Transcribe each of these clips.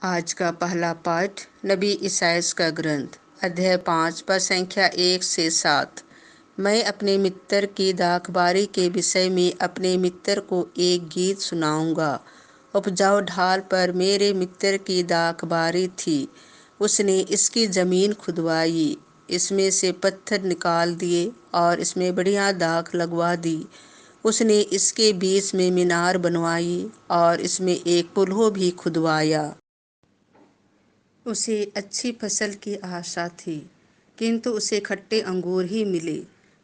आज का पहला पाठ नबी ईसायास का ग्रंथ अध्याय 5 पर संख्या 1 से 7। मैं अपने मित्र की दाखबारी के विषय में अपने मित्र को एक गीत सुनाऊंगा। उपजाऊ ढाल पर मेरे मित्र की दाखबारी थी। उसने इसकी ज़मीन खुदवाई, इसमें से पत्थर निकाल दिए और इसमें बढ़िया दाख लगवा दी। उसने इसके बीच में मीनार बनवाई और इसमें एक पुलहो भी खुदवाया। उसे अच्छी फसल की आशा थी, किंतु उसे खट्टे अंगूर ही मिले।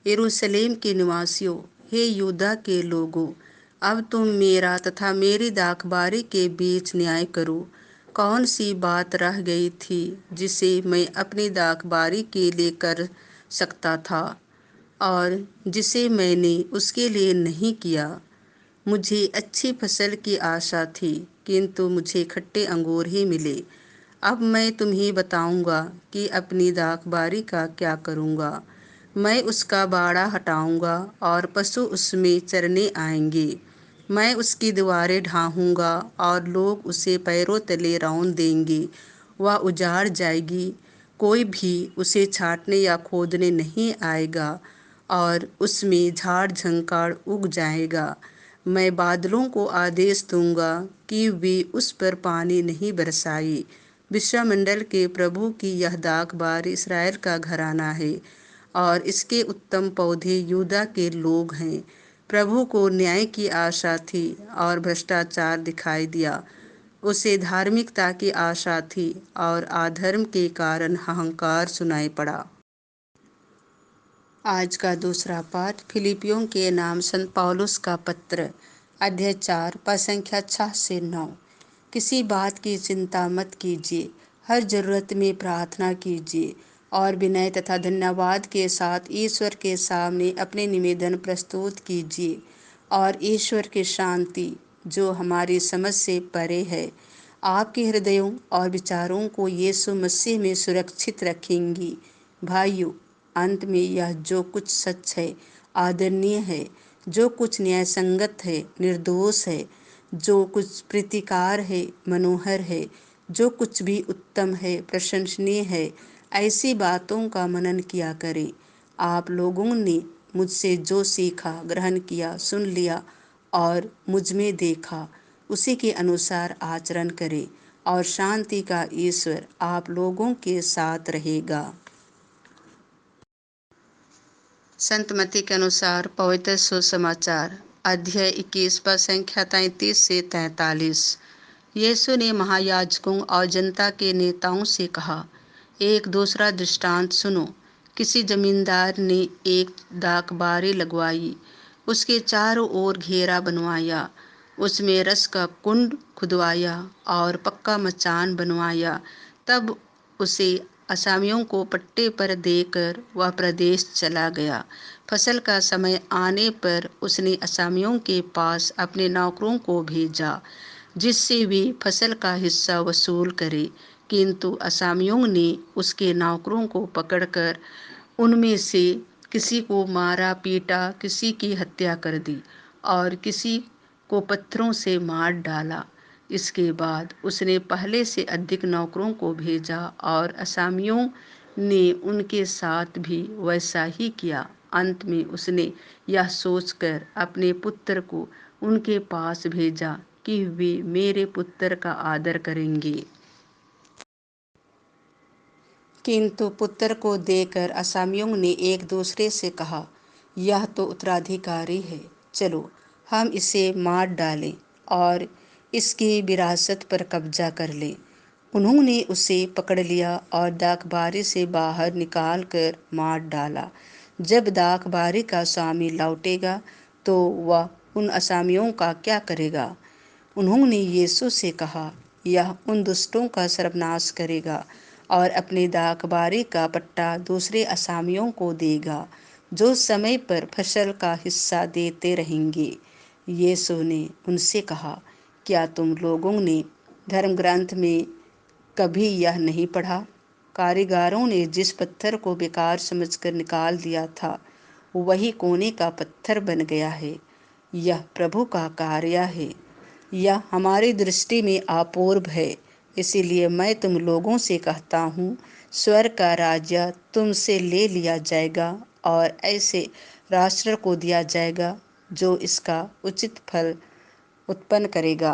यरूशलेम के निवासियों, हे यहूदा के लोगों, अब तुम मेरा तथा मेरी दाखबारी के बीच न्याय करो। कौन सी बात रह गई थी जिसे मैं अपनी दाखबारी के लिए कर सकता था और जिसे मैंने उसके लिए नहीं किया? मुझे अच्छी फसल की आशा थी, किंतु मुझे खट्टे अंगूर ही मिले। अब मैं तुम्हें बताऊंगा कि अपनी दाखबारी का क्या करूंगा। मैं उसका बाड़ा हटाऊंगा और पशु उसमें चरने आएंगे। मैं उसकी दीवारें ढाहूंगा और लोग उसे पैरों तले रौंद देंगे। वह उजाड़ जाएगी, कोई भी उसे छाटने या खोदने नहीं आएगा और उसमें झाड़ झंकाड़ उग जाएगा। मैं बादलों को आदेश दूंगा कि वे उस पर पानी नहीं बरसाए। विश्वमंडल के प्रभु की यह दाखबार इस्राएल का घराना है और इसके उत्तम पौधे यहूदा के लोग हैं। प्रभु को न्याय की आशा थी और भ्रष्टाचार दिखाई दिया। उसे धार्मिकता की आशा थी और अधर्म के कारण अहंकार सुनाई पड़ा। आज का दूसरा पाठ फिलिपियों के नाम संत पौलुस का पत्र अध्याय 4 पद संख्या 6 से 9। किसी बात की चिंता मत कीजिए, हर जरूरत में प्रार्थना कीजिए और विनय तथा धन्यवाद के साथ ईश्वर के सामने अपने निवेदन प्रस्तुत कीजिए, और ईश्वर की शांति जो हमारी समझ से परे है आपके हृदयों और विचारों को यीशु मसीह में सुरक्षित रखेंगी। भाइयों, अंत में यह जो कुछ सच है, आदरणीय है, जो कुछ न्यायसंगत है, निर्दोष है, जो कुछ प्रीतिकार है, मनोहर है, जो कुछ भी उत्तम है, प्रशंसनीय है, ऐसी बातों का मनन किया करें। आप लोगों ने मुझसे जो सीखा, ग्रहण किया, सुन लिया और मुझ में देखा, उसी के अनुसार आचरण करें और शांति का ईश्वर आप लोगों के साथ रहेगा। संत मत्ती के अनुसार पवित्र सुसमाचार अध्याय 21 पर संख्या 33 से 43। यीशु ने महायाजकों और जनता के नेताओं से कहा, एक दूसरा दृष्टांत सुनो। किसी जमींदार ने एक दाखबारी लगवाई, उसके चारों ओर घेरा बनवाया, उसमें रस का कुंड खुदवाया और पक्का मचान बनवाया। तब उसे असामियों को पट्टे पर देकर वह प्रदेश चला गया। फसल का समय आने पर उसने असामियों के पास अपने नौकरों को भेजा, जिससे वे फसल का हिस्सा वसूल करे। किंतु असामियों ने उसके नौकरों को पकड़कर उनमें से किसी को मारा पीटा, किसी की हत्या कर दी और किसी को पत्थरों से मार डाला। इसके बाद उसने पहले से अधिक नौकरों को भेजा और असामियों ने उनके साथ भी वैसा ही किया। अंत में उसने यह सोचकर अपने पुत्र को उनके पास भेजा कि वे मेरे पुत्र का आदर करेंगे। किंतु पुत्र को देकर असामियों ने एक दूसरे से कहा, यह तो उत्तराधिकारी है, चलो हम इसे मार डालें और इसकी विरासत पर कब्जा कर लें। उन्होंने उसे पकड़ लिया और दाखबारी से बाहर निकाल कर मार डाला। जब दाखबारी का स्वामी लौटेगा तो वह उन असामियों का क्या करेगा? उन्होंने यीशु से कहा, यह उन दुष्टों का सर्वनाश करेगा और अपने दाखबारी का पट्टा दूसरे असामियों को देगा, जो समय पर फसल का हिस्सा देते रहेंगे। यीशु ने उनसे कहा, क्या तुम लोगों ने धर्म ग्रंथ में कभी यह नहीं पढ़ा? कारीगरों ने जिस पत्थर को बेकार समझकर निकाल दिया था, वही कोने का पत्थर बन गया है। यह प्रभु का कार्य है। यह हमारी दृष्टि में अपूर्व है। इसीलिए मैं तुम लोगों से कहता हूँ, स्वर्ग का राज्य तुमसे ले लिया जाएगा और ऐसे राष्ट्र को दिया जाएगा जो इसका उचित फल उत्पन्न करेगा।